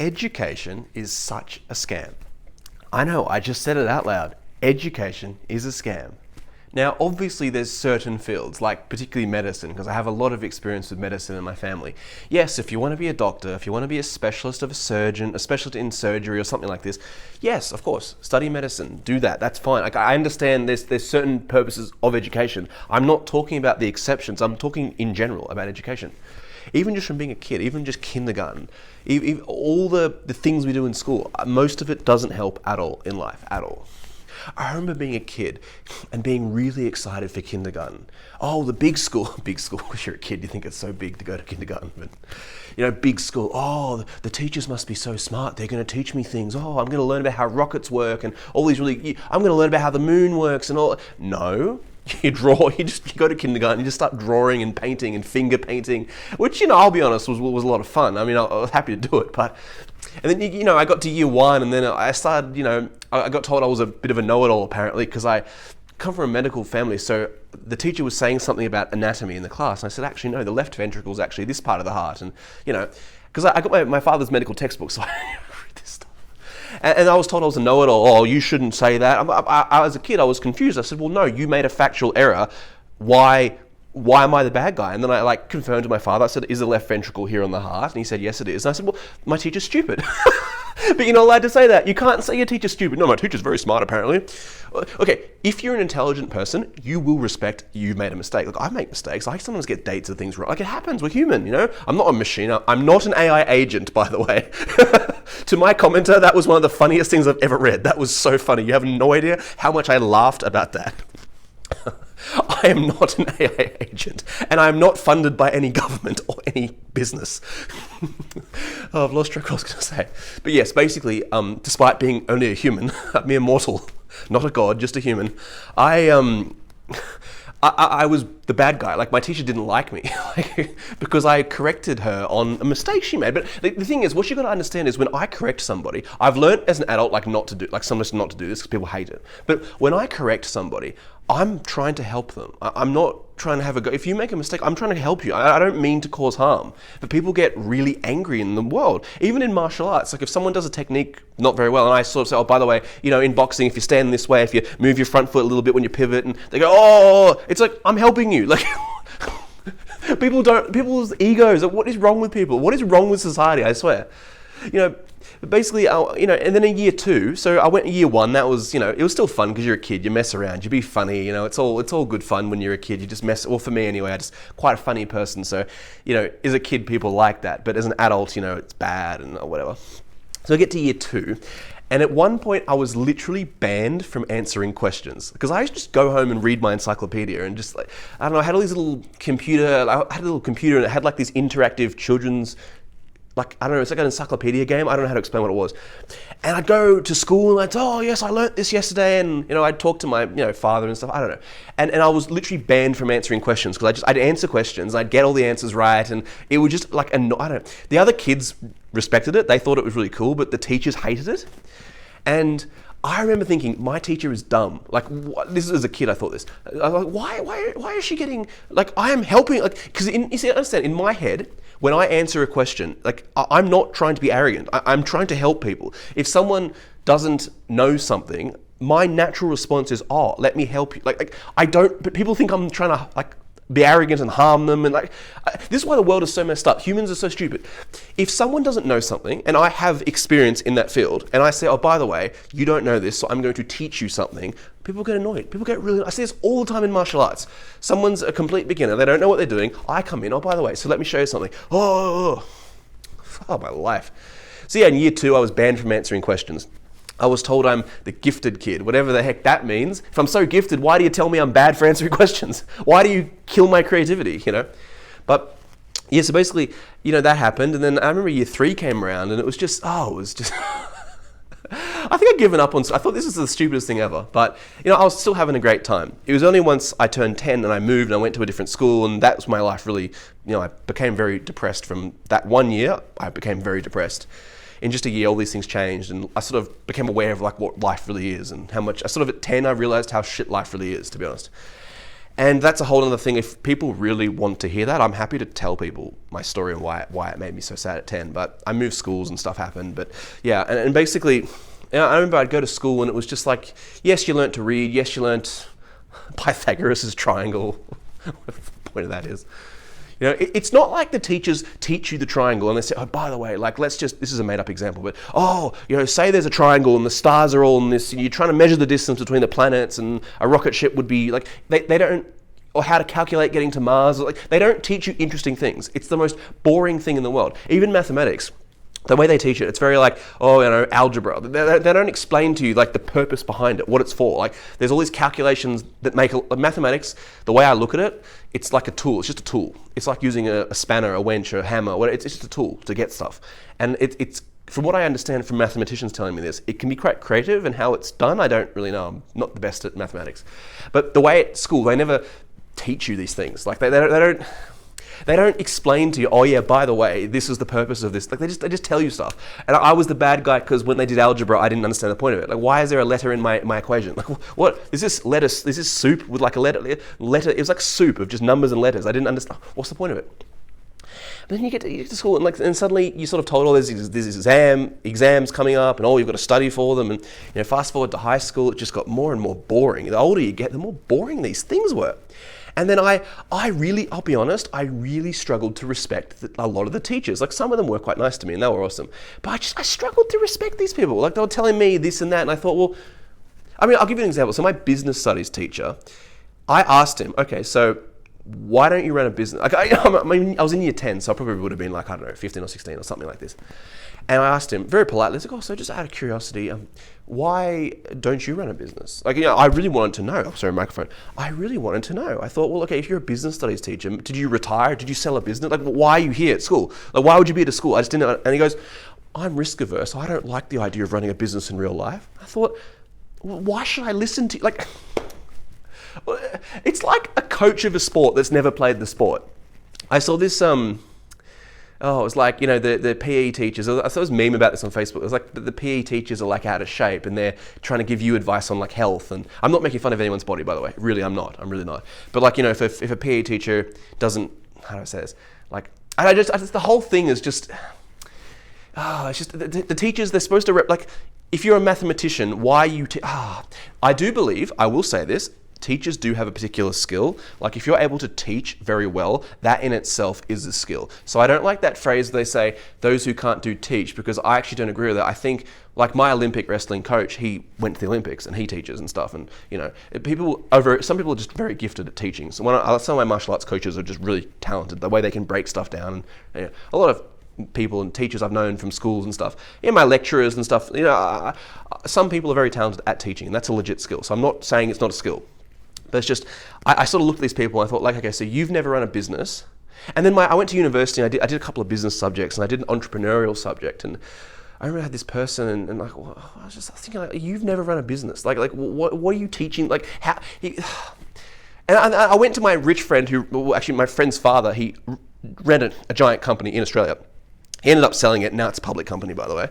education is such a scam. I know, I just said it out loud. Education is a scam. Now, obviously there's certain fields, like particularly medicine, because I have a lot of experience with medicine in my family. Yes, if you want to be a doctor, if you want to be a specialist of a surgeon, a specialist in surgery or something like this, yes, of course, study medicine, do that, that's fine. Like, I understand there's certain purposes of education. I'm not talking about the exceptions, I'm talking in general about education. Even just from being a kid, even just kindergarten, even all the things we do in school, most of it doesn't help at all in life, at all. I remember being a kid and being really excited for kindergarten. Oh, the big school, because you're a kid, you think it's so big to go to kindergarten, but big school. Oh, the teachers must be so smart. They're going to teach me things. Oh, I'm going to learn about how rockets work and all these I'm going to learn about how the moon works and all. No. You go to kindergarten, you just start drawing and painting and finger painting, which, I'll be honest, was a lot of fun. I mean, I was happy to do it, and then, I got to year one and then I started, I got told I was a bit of a know-it-all apparently because I come from a medical family. So the teacher was saying something about anatomy in the class. And I said, actually, no, the left ventricle is actually this part of the heart. And, because I got my father's medical textbook, so I read this stuff. And I was told I was a know-it-all. Oh, you shouldn't say that. As a kid, I was confused. I said, well, no, you made a factual error. Why am I the bad guy? And then I confirmed to my father. I said, is the left ventricle here on the heart? And he said, yes, it is. And I said, well, my teacher's stupid. But you're not allowed to say that. You can't say your teacher's stupid. No, my teacher's very smart, apparently. Okay, if you're an intelligent person, you will respect you made a mistake. Look, I make mistakes. I sometimes get dates of things wrong. Like, it happens. We're human, I'm not a machine. I'm not an AI agent, by the way. To my commenter, that was one of the funniest things I've ever read. That was so funny. You have no idea how much I laughed about that. I am not an AI agent, and I am not funded by any government or any business. Oh, I've lost track what I was going to say. But yes, basically, despite being only a human, a mere mortal, not a god, just a human, I was the bad guy. Like, my teacher didn't like me because I corrected her on a mistake she made. But the thing is, what you got to understand is when I correct somebody, I've learned as an adult sometimes not to do this because people hate it. But when I correct somebody, I'm trying to help them. I'm not trying to have a go. If you make a mistake, I'm trying to help you. I don't mean to cause harm. But people get really angry in the world, even in martial arts. Like, if someone does a technique not very well, and I sort of say, oh, by the way, in boxing, if you stand this way, if you move your front foot a little bit when you pivot, and they go, oh, it's like, I'm helping you. Like, people's egos, what is wrong with people? What is wrong with society? I swear. Basically, and then in year two, so I went in year one, that was, it was still fun because you're a kid, you mess around, you be funny, it's all good fun when you're a kid, you just mess, well, for me anyway, I'm just quite a funny person, so, as a kid, people like that, but as an adult, it's bad and whatever. So I get to year two, and at one point, I was literally banned from answering questions because I used to just go home and read my encyclopedia and just I had all these I had a little computer and it had these interactive children's, it's like an encyclopedia game. I don't know how to explain what it was. And I'd go to school and I'd say, oh yes, I learnt this yesterday. And, I'd talk to my, father and stuff. I don't know. And I was literally banned from answering questions because I'd answer questions. I'd get all the answers right. And it was just the other kids respected it. They thought it was really cool, but the teachers hated it. And I remember thinking, my teacher is dumb. This is as a kid, I thought this. I was like, why is she getting, I am helping, because you see, understand, in my head, when I answer a question, I'm not trying to be arrogant. I'm trying to help people. If someone doesn't know something, my natural response is, oh, let me help you. But people think I'm trying to, be arrogant and harm them. And this is why the world is so messed up. Humans are so stupid. If someone doesn't know something, and I have experience in that field, and I say, oh, by the way, you don't know this, so I'm going to teach you something, people get annoyed. People get really, I see this all the time in martial arts. Someone's a complete beginner. They don't know what they're doing. I come in, oh, by the way, so let me show you something. Oh, my life. So yeah, in year two, I was banned from answering questions. I was told I'm the gifted kid, whatever the heck that means. If I'm so gifted, why do you tell me I'm bad for answering questions? Why do you kill my creativity, But yeah, so basically, that happened. And then I remember year three came around and it was just, I think I'd given up on, I thought this is the stupidest thing ever. But, I was still having a great time. It was only once I turned 10 and I moved and I went to a different school and that was my life really, I became very depressed from that 1 year. I became very depressed. In just a year, all these things changed, and I sort of became aware of what life really is, and how much. At 10, I realized how shit life really is, to be honest. And that's a whole other thing. If people really want to hear that, I'm happy to tell people my story and why it made me so sad at 10. But I moved schools and stuff happened. But yeah, and basically, I remember I'd go to school and it was just like, yes, you learnt to read. Yes, you learnt Pythagoras' triangle. What the point of that is. You know, it's not like the teachers teach you the triangle and they say, oh, by the way, like, this is a made up example, but, say there's a triangle and the stars are all in this, and you're trying to measure the distance between the planets, and a rocket ship would be, like, they don't, or how to calculate getting to Mars, like, they don't teach you interesting things. It's the most boring thing in the world. Even mathematics. The way they teach it, it's very like, algebra. They don't explain to you like the purpose behind it, what it's for. Like there's all these calculations that make mathematics. The way I look at it, it's like a tool. It's just a tool. It's like using a spanner, a winch, a hammer. It's just a tool to get stuff. And it's from what I understand from mathematicians telling me this, it can be quite creative, and how it's done, I don't really know. I'm not the best at mathematics. But the way at school, they never teach you these things. Like they don't explain to you, oh yeah, by the way, this is the purpose of this. Like they just tell you stuff. And I was the bad guy because when they did algebra, I didn't understand the point of it. Like, why is there a letter in my equation? Like, what is this lettuce? Is this soup with like a letter? It was like soup of just numbers and letters. I didn't understand. What's the point of it? But then you get to school and suddenly you sort of told all there's exams coming up, and you've got to study for them. And fast forward to high school, it just got more and more boring. The older you get, the more boring these things were. And then I'll be honest, I really struggled to respect a lot of the teachers. Like some of them were quite nice to me and they were awesome. But I struggled to respect these people. Like they were telling me this and that, and I thought, I'll give you an example. So my business studies teacher, I asked him, okay, so why don't you run a business? Like I was in year 10, so I probably would have been like, 15 or 16 or something like this. And I asked him very politely, so just out of curiosity, why don't you run a business? Like, I really wanted to know. Oh, sorry, microphone. I really wanted to know. I thought, well, okay, if you're a business studies teacher, did you retire? Did you sell a business? Like, why are you here at school? Like, why would you be at a school? I just didn't know. And he goes, I'm risk averse. I don't like the idea of running a business in real life. I thought, well, why should I listen to you? Like, it's like a coach of a sport that's never played the sport. I saw this, it was like, the PE teachers, I saw this meme about this on Facebook. It was like the PE teachers are like out of shape and they're trying to give you advice on like health. And I'm not making fun of anyone's body, by the way. Really, I'm not. I'm really not. But like, if a PE teacher doesn't, how do I say this? Like, the whole thing is just, it's just, the teachers, they're supposed to, if you're a mathematician, why are you, I do believe, I will say this, teachers do have a particular skill. Like if you're able to teach very well, that in itself is a skill. So I don't like that phrase they say, those who can't do teach, because I actually don't agree with that. I think like my Olympic wrestling coach, he went to the Olympics and he teaches and stuff. And some people are just very gifted at teaching. So some of my martial arts coaches are just really talented, the way they can break stuff down. And a lot of people and teachers I've known from schools and stuff, my lecturers and stuff, some people are very talented at teaching, and that's a legit skill. So I'm not saying it's not a skill. But it's just, I sort of looked at these people and I thought, like, okay, so you've never run a business. And then I went to university and I did a couple of business subjects, and I did an entrepreneurial subject. And I remember I had this person and like, well, I was just thinking, like, you've never run a business. Like what are you teaching? Like how? And I went to my rich friend actually my friend's father, he ran a giant company in Australia. He ended up selling it. Now it's a public company, by the way.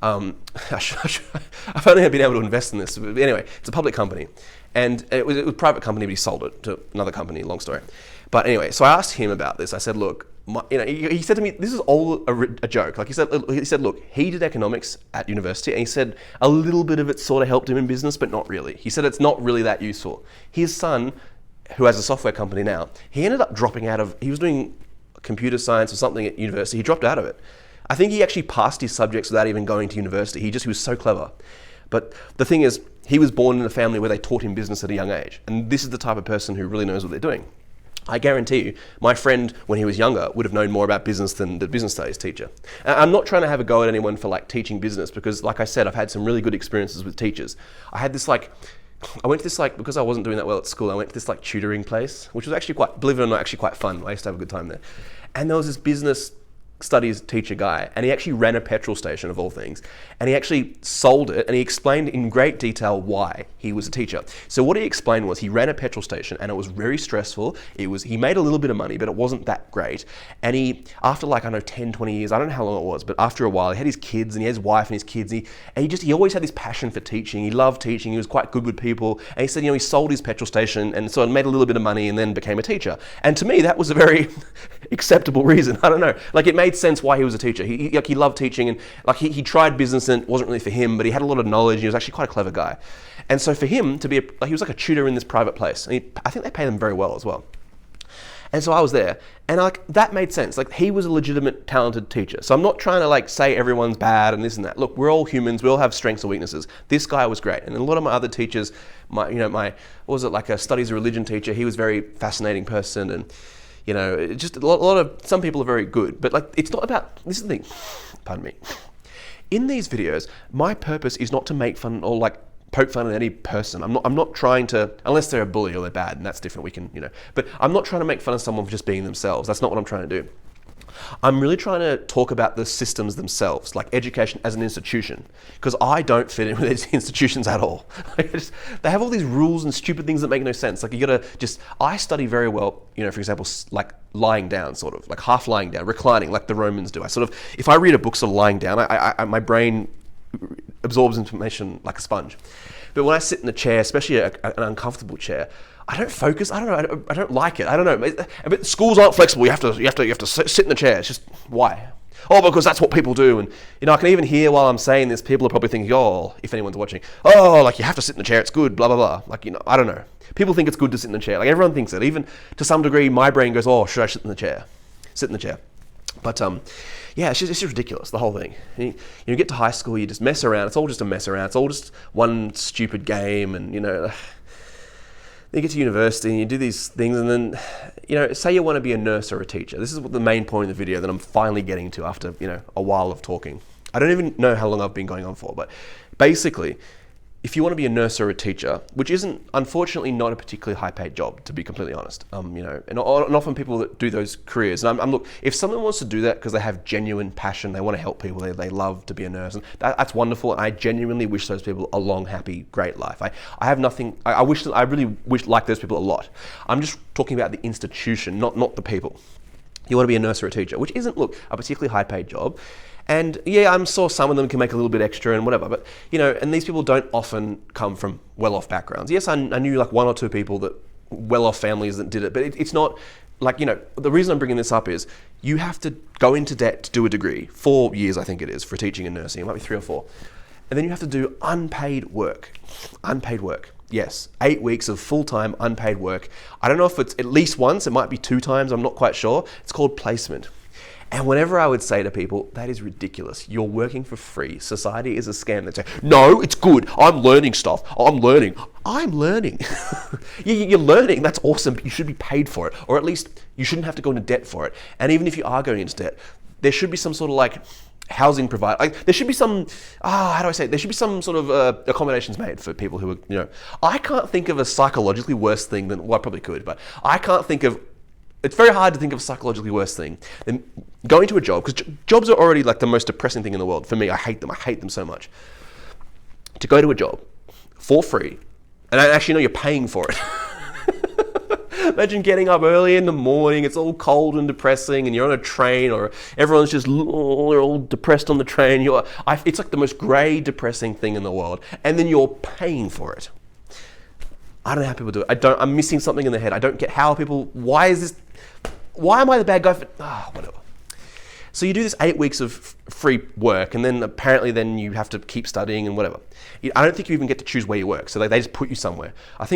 I've only been able to invest in this. But anyway, it's a public company. And it was a private company, but he sold it to another company, long story. But anyway, so I asked him about this. I said, look, he said to me, this is all a joke. Like he said, look, he did economics at university, and he said a little bit of it sort of helped him in business, but not really. He said it's not really that useful. His son, who has a software company now, he ended up dropping out of, he was doing computer science or something at university. He dropped out of it. I think he actually passed his subjects without even going to university. He was so clever. But the thing is, he was born in a family where they taught him business at a young age. And this is the type of person who really knows what they're doing. I guarantee you, my friend, when he was younger, would have known more about business than the business studies teacher. And I'm not trying to have a go at anyone for like teaching business, because like I said, I've had some really good experiences with teachers. I went to this because I wasn't doing that well at school, I went to this like tutoring place, which was actually believe it or not, actually quite fun. I used to have a good time there. And there was this business studies teacher guy, and he actually ran a petrol station of all things, and he actually sold it, and he explained in great detail why he was a teacher. So what he explained was he ran a petrol station, and it was very stressful. He made a little bit of money, but it wasn't that great. And after like, I don't know, 10, 20 years, I don't know how long it was, but after a while, he had his kids, and he had his wife and his kids, and he always had this passion for teaching. He loved teaching. He was quite good with people, and he said, he sold his petrol station, and so it made a little bit of money, and then became a teacher. And to me, that was a very acceptable reason. I don't know. Like, it made sense why he was a teacher. He loved teaching, and like he tried business, and it wasn't really for him, but he had a lot of knowledge, and he was actually quite a clever guy. And so for him to be, he was like a tutor in this private place, and I think they pay them very well as well. And so I was there, and like that made sense. Like, he was a legitimate, talented teacher. So I'm not trying to like say everyone's bad and this and that. Look, we're all humans. We all have strengths and weaknesses. This guy was great, and a lot of my other teachers, my what was it, like a studies of religion teacher? He was a very fascinating person, and just a lot of, some people are very good, but like, it's not about, this is the thing, pardon me. In these videos, my purpose is not to make fun or like poke fun at any person. I'm not trying to, unless they're a bully or they're bad, and that's different, we can, but I'm not trying to make fun of someone for just being themselves. That's not what I'm trying to do. I'm really trying to talk about the systems themselves, like education as an institution, because I don't fit in with these institutions at all. They have all these rules and stupid things that make no sense. Like, I study very well, for example, like lying down, sort of, like half lying down, reclining, like the Romans do. If I read a book sort of lying down, my brain absorbs information like a sponge. But when I sit in a chair, especially an uncomfortable chair, I don't focus. I don't know. I don't like it. I don't know. But schools aren't flexible. You have to sit in the chair. It's just, why? Oh, because that's what people do. And I can even hear while I'm saying this, people are probably thinking, oh, if anyone's watching, oh, like you have to sit in the chair. It's good. Blah blah blah. Like, I don't know. People think it's good to sit in the chair. Like, everyone thinks it. Even to some degree, my brain goes, oh, should I sit in the chair? Sit in the chair. But yeah, it's just ridiculous, the whole thing. You get to high school, you just mess around. It's all just a mess around. It's all just one stupid game, and then you get to university and you do these things, and then say you want to be a nurse or a teacher. This is what the main point of the video that I'm finally getting to after a while of talking. I don't even know how long I've been going on for, but basically, if you want to be a nurse or a teacher, which isn't, unfortunately, not a particularly high-paid job, to be completely honest, and often people that do those careers, and look, if someone wants to do that because they have genuine passion, they want to help people, they love to be a nurse, and that's wonderful, and I genuinely wish those people a long, happy, great life. I have nothing, I really wish like those people a lot. I'm just talking about the institution, not the people. You want to be a nurse or a teacher, which isn't, look, a particularly high-paid job. And yeah, I'm sure some of them can make a little bit extra and whatever, but and these people don't often come from well-off backgrounds. Yes, I knew like one or two people that well-off families that did it, but it's not like, the reason I'm bringing this up is you have to go into debt to do a degree, 4 years I think it is for teaching and nursing, it might be 3 or 4. And then you have to do unpaid work. Yes, 8 weeks of full-time unpaid work. I don't know if it's at least once, it might be 2 times, I'm not quite sure. It's called placement. And whenever I would say to people, that is ridiculous. You're working for free. Society is a scam. They'd say, no, it's good. I'm learning stuff. I'm learning. You're learning. That's awesome. You should be paid for it. Or at least you shouldn't have to go into debt for it. And even if you are going into debt, there should be some sort of like housing provider. Like, there should be some, how do I say it? There should be some sort of accommodations made for people who are, I can't think of a psychologically worse thing than, well, I probably could, but I can't think of, it's very hard to think of a psychologically worse thing than going to a job, because jobs are already like the most depressing thing in the world. For me, I hate them so much. To go to a job for free, and I actually know you're paying for it. Imagine getting up early in the morning, it's all cold and depressing, and you're on a train, or everyone's just, they're all depressed on the train. It's like the most grey, depressing thing in the world, and then you're paying for it. I don't know how people do it. I'm missing something in the head. I don't get how people, why am I the bad guy for, whatever. So you do this 8 weeks of free work, and then apparently you have to keep studying and whatever. I don't think you even get to choose where you work. So they just put you somewhere. I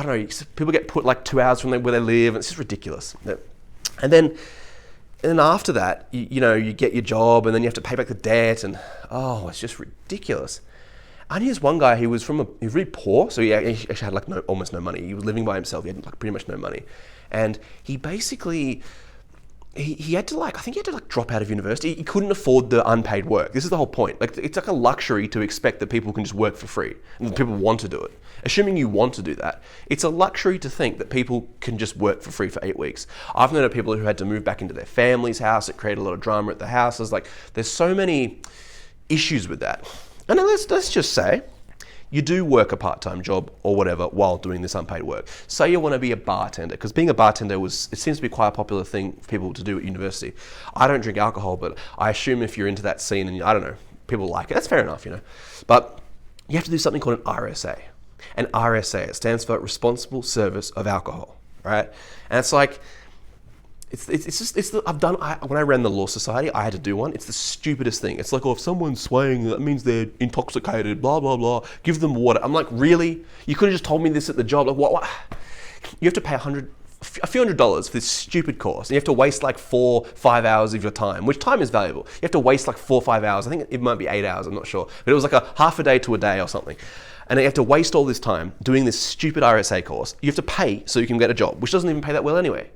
don't know, people get put like 2 hours from where they live, and it's just ridiculous. And then after that, you get your job, and then you have to pay back the debt, and it's just ridiculous. I knew this one guy, he was really poor, so he actually had like almost no money. He was living by himself, he had like pretty much no money. And he basically, he had to like, I think he had to like drop out of university. He couldn't afford the unpaid work. This is the whole point. Like, it's like a luxury to expect that people can just work for free and that people want to do it. Assuming you want to do that, it's a luxury to think that people can just work for free for 8 weeks. I've known of people who had to move back into their family's house. It created a lot of drama at the houses. Like, there's so many issues with that. And then let's just say you do work a part-time job or whatever while doing this unpaid work. Say you want to be a bartender, because being a bartender it seems to be quite a popular thing for people to do at university. I don't drink alcohol, but I assume if you're into that scene and I don't know, people like it, that's fair enough, But you have to do something called an RSA. An RSA, it stands for Responsible Service of Alcohol, right? And it's like, when I ran the Law Society, I had to do one. It's the stupidest thing. It's like, oh, if someone's swaying, that means they're intoxicated, blah, blah, blah. Give them water. I'm like, really? You could have just told me this at the job. Like, what? You have to pay a few $100s for this stupid course. And you have to waste like 4-5 hours of your time, which time is valuable. You have to waste like 4 or 5 hours. I think it might be 8 hours, I'm not sure. But it was like a half a day to a day or something. And you have to waste all this time doing this stupid RSA course. You have to pay so you can get a job, which doesn't even pay that well anyway.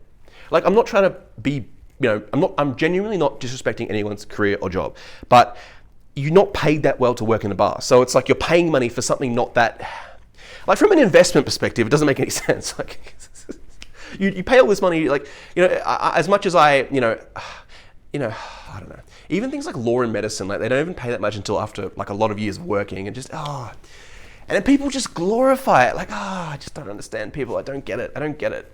Like, I'm not trying to be, I'm genuinely not disrespecting anyone's career or job, but you're not paid that well to work in a bar. So it's like you're paying money for something not that, like from an investment perspective, it doesn't make any sense. Like, you pay all this money, like, as much as I don't know. Even things like law and medicine, like they don't even pay that much until after like a lot of years of working and and then people just glorify it. Like, I just don't understand people. I don't get it.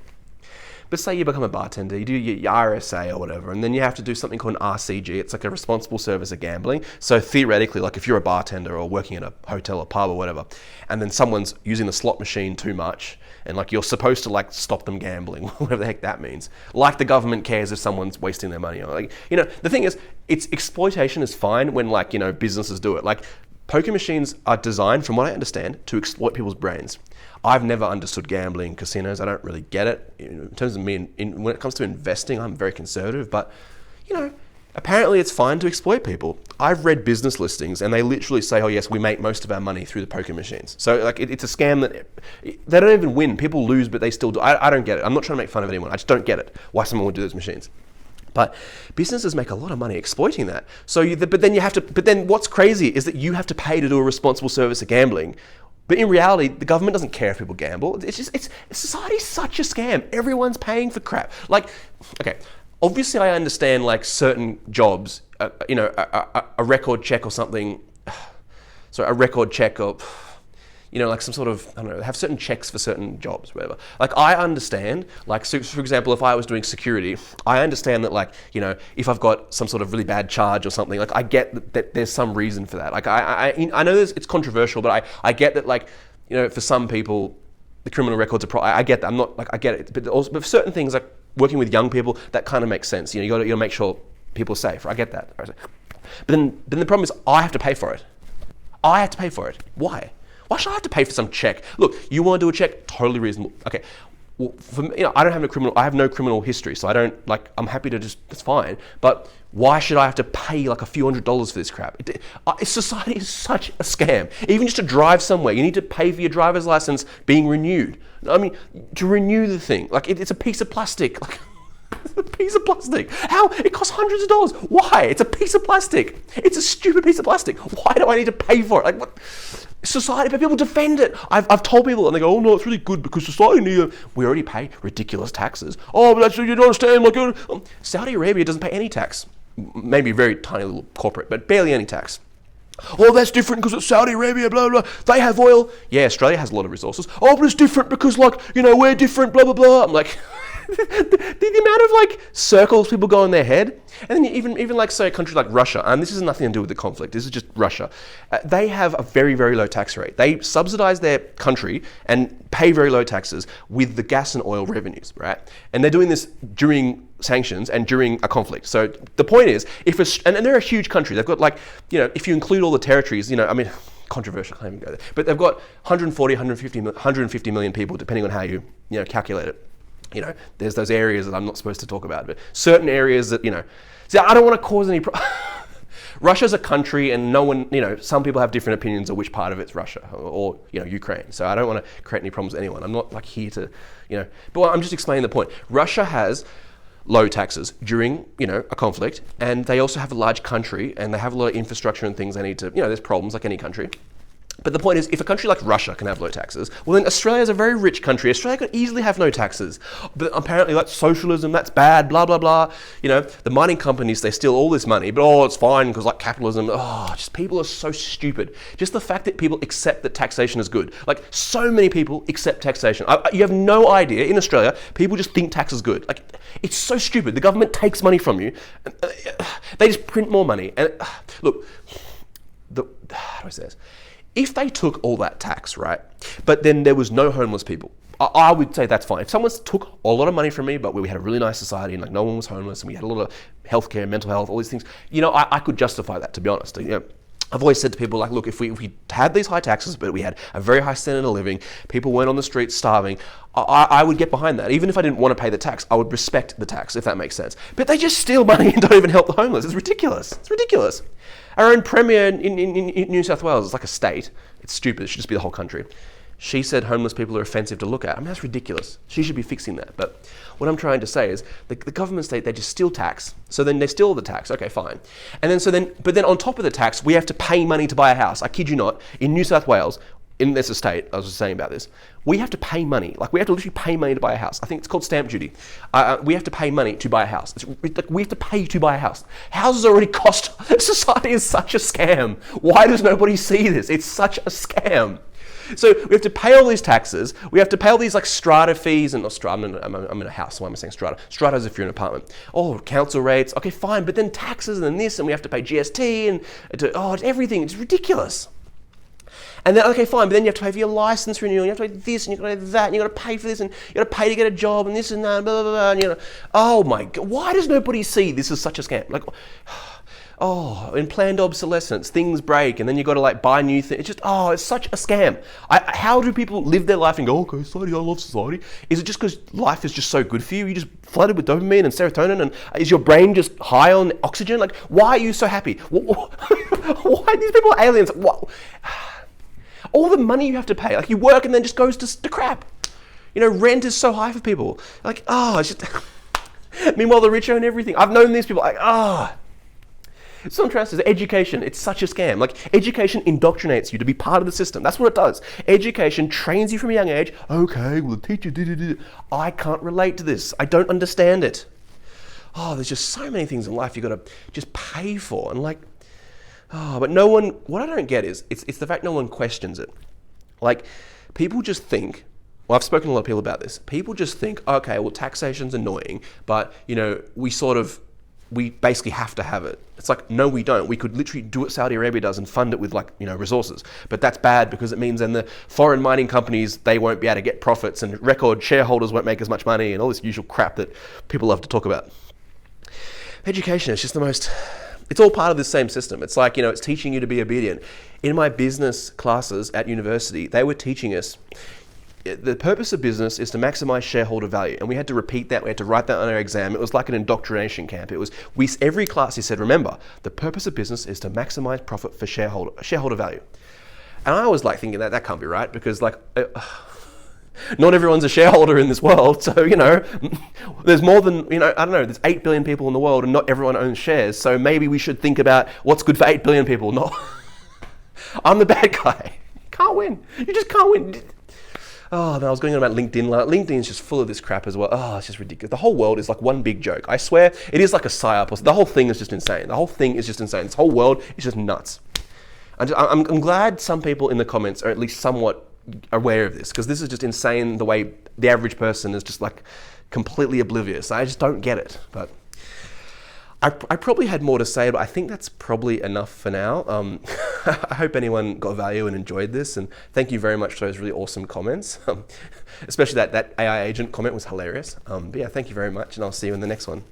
But say you become a bartender, you do your RSA or whatever, and then you have to do something called an RCG. It's like a responsible service of gambling. So theoretically, like if you're a bartender or working in a hotel or pub or whatever, and then someone's using the slot machine too much, and like you're supposed to like stop them gambling, whatever the heck that means. Like the government cares if someone's wasting their money. Or like, the thing is, exploitation is fine when like, businesses do it. Like poker machines are designed, from what I understand, to exploit people's brains. I've never understood gambling, casinos. I don't really get it. In terms of me, when it comes to investing, I'm very conservative. But, apparently it's fine to exploit people. I've read business listings and they literally say, oh yes, we make most of our money through the poker machines. So like it's a scam that they don't even win. People lose, but they still do. I don't get it. I'm not trying to make fun of anyone. I just don't get it. Why someone would do those machines. But businesses make a lot of money exploiting that. So, but then what's crazy is that you have to pay to do a responsible service of gambling. But in reality, the government doesn't care if people gamble. Society's such a scam. Everyone's paying for crap. Like, okay, obviously I understand like certain jobs, a record check or something. So a record check or, like some sort of, I don't know, have certain checks for certain jobs, whatever. Like I understand, like, so for example, if I was doing security, I understand that like, if I've got some sort of really bad charge or something, like I get that there's some reason for that. Like I know it's controversial, but I get that like, for some people, the criminal records are, I get that. I'm not like, I get it. But for certain things like working with young people, that kind of makes sense. You got to make sure people are safe. I get that. But then the problem is I have to pay for it. I have to pay for it. Why? Why should I have to pay for some check? Look, you want to do a check? Totally reasonable. Okay. Well, for me, I have no criminal history, so I don't like. I'm happy to it's fine. But why should I have to pay like a few $100s for this crap? Society is such a scam. Even just to drive somewhere, you need to pay for your driver's license being renewed. I mean, to renew the thing, like it's a piece of plastic. Like, it's a piece of plastic. How? It costs hundreds of dollars. Why? It's a piece of plastic. It's a stupid piece of plastic. Why do I need to pay for it? Like what? Society, but people defend it. I've told people and they go, oh no, it's really good because society we already pay ridiculous taxes. Oh, but that's, you don't understand. Like, Saudi Arabia doesn't pay any tax. Maybe a very tiny little corporate, but barely any tax. Oh, that's different because it's Saudi Arabia, blah, blah, blah. They have oil. Yeah, Australia has a lot of resources. Oh, but it's different because like, we're different, blah, blah, blah. I'm like, the amount of like circles people go in their head. And then even like say a country like Russia, and this has nothing to do with the conflict, this is just Russia. They have a very, very low tax rate. They subsidize their country and pay very low taxes with the gas and oil revenues, right? And they're doing this during sanctions and during a conflict. So the point is, and they're a huge country. They've got like, if you include all the territories, controversial, I can't even go there. But they've got 150 million people, depending on how you calculate it. There's those areas that I'm not supposed to talk about, but certain areas that, see, I don't want to cause any Russia's a country and no one, some people have different opinions of which part of it's Russia or Ukraine. So I don't want to create any problems with anyone. I'm not like here to, but I'm just explaining the point. Russia has low taxes during, a conflict, and they also have a large country, and they have a lot of infrastructure and things they need to, there's problems like any country. But the point is, if a country like Russia can have low taxes, well then Australia is a very rich country. Australia could easily have no taxes. But apparently that's socialism, that's bad, blah, blah, blah. The mining companies, they steal all this money, but it's fine because like capitalism, just people are so stupid. Just the fact that people accept that taxation is good. Like so many people accept taxation. You have no idea, in Australia, people just think tax is good. Like it's so stupid. The government takes money from you. They just print more money. And look, how do I say this? If they took all that tax, right, but then there was no homeless people, I would say that's fine. If someone took a lot of money from me, but we had a really nice society and like no one was homeless and we had a lot of healthcare, mental health, all these things, I could justify that, to be honest. I've always said to people like, look, if we had these high taxes, but we had a very high standard of living, people weren't on the streets starving, I would get behind that. Even if I didn't want to pay the tax, I would respect the tax, if that makes sense. But they just steal money and don't even help the homeless. It's ridiculous. It's ridiculous. Our own premier in New South Wales, it's like a state. It's stupid. It should just be the whole country. She said homeless people are offensive to look at. I mean, that's ridiculous. She should be fixing that. But what I'm trying to say is the government state, they just steal tax. So then they steal the tax. Okay, fine. And but then on top of the tax, we have to pay money to buy a house. I kid you not. In New South Wales, in this estate, I was just saying about this, we have to pay money. Like we have to literally pay money to buy a house. I think it's called stamp duty. We have to pay money to buy a house. We have to pay to buy a house. Houses already cost. Society is such a scam. Why does nobody see this? It's such a scam. So we have to pay all these taxes. We have to pay all these like strata fees and not strata. I'm in a house. Why am I saying strata? Strata is if you're in an apartment. Oh, council rates. Okay, fine. But then taxes and then this, and we have to pay GST and it's everything. It's ridiculous. And then, okay, fine, but then you have to pay for your license renewal, you have to pay this, and you've got to pay that, and you've got to pay for this, and you've got to pay to get a job, and this and that, blah, blah, blah, and oh my God, why does nobody see this is such a scam? Like, in planned obsolescence, things break, and then you've got to like buy new things. It's just, it's such a scam. How do people live their life and go, okay, society, I love society? Is it just because life is just so good for you? You just flooded with dopamine and serotonin, and is your brain just high on oxygen? Like, why are you so happy? Why these people are aliens? What? All the money you have to pay, like you work and then just goes to crap. Rent is so high for people. Like, it's just. Meanwhile, the rich own everything. I've known these people. Like, So I'm trying to say, education, it's such a scam. Like, education indoctrinates you to be part of the system. That's what it does. Education trains you from a young age. Okay, well, the teacher. I can't relate to this. I don't understand it. There's just so many things in life you've got to just pay for, and like. But no one, what I don't get is, it's the fact no one questions it. Like, people just think, I've spoken to a lot of people about this, people just think, okay, well, taxation's annoying, but, we basically have to have it. It's like, no, we don't. We could literally do what Saudi Arabia does and fund it with resources. But that's bad because it means then the foreign mining companies, they won't be able to get profits and record shareholders won't make as much money and all this usual crap that people love to talk about. Education is just the most... It's all part of the same system. It's like, it's teaching you to be obedient. In my business classes at university, they were teaching us the purpose of business is to maximize shareholder value. And we had to repeat that. We had to write that on our exam. It was like an indoctrination camp. Every class he said, remember, the purpose of business is to maximize profit for shareholder value. And I was like thinking that can't be right because not everyone's a shareholder in this world. So, there's more than, I don't know, there's 8 billion people in the world and not everyone owns shares. So maybe we should think about what's good for 8 billion people. Not, I'm the bad guy. Can't win. You just can't win. Then I was going on about LinkedIn. LinkedIn is just full of this crap as well. It's just ridiculous. The whole world is like one big joke. I swear, it is like a psyop. The whole thing is just insane. This whole world is just nuts. I'm glad some people in the comments are at least somewhat aware of this, because this is just insane the way the average person is just like completely oblivious. I just don't get it. But I probably had more to say, but I think that's probably enough for now. I hope anyone got value and enjoyed this, and thank you very much for those really awesome comments. Especially that AI agent comment was hilarious. But yeah, thank you very much, and I'll see you in the next one.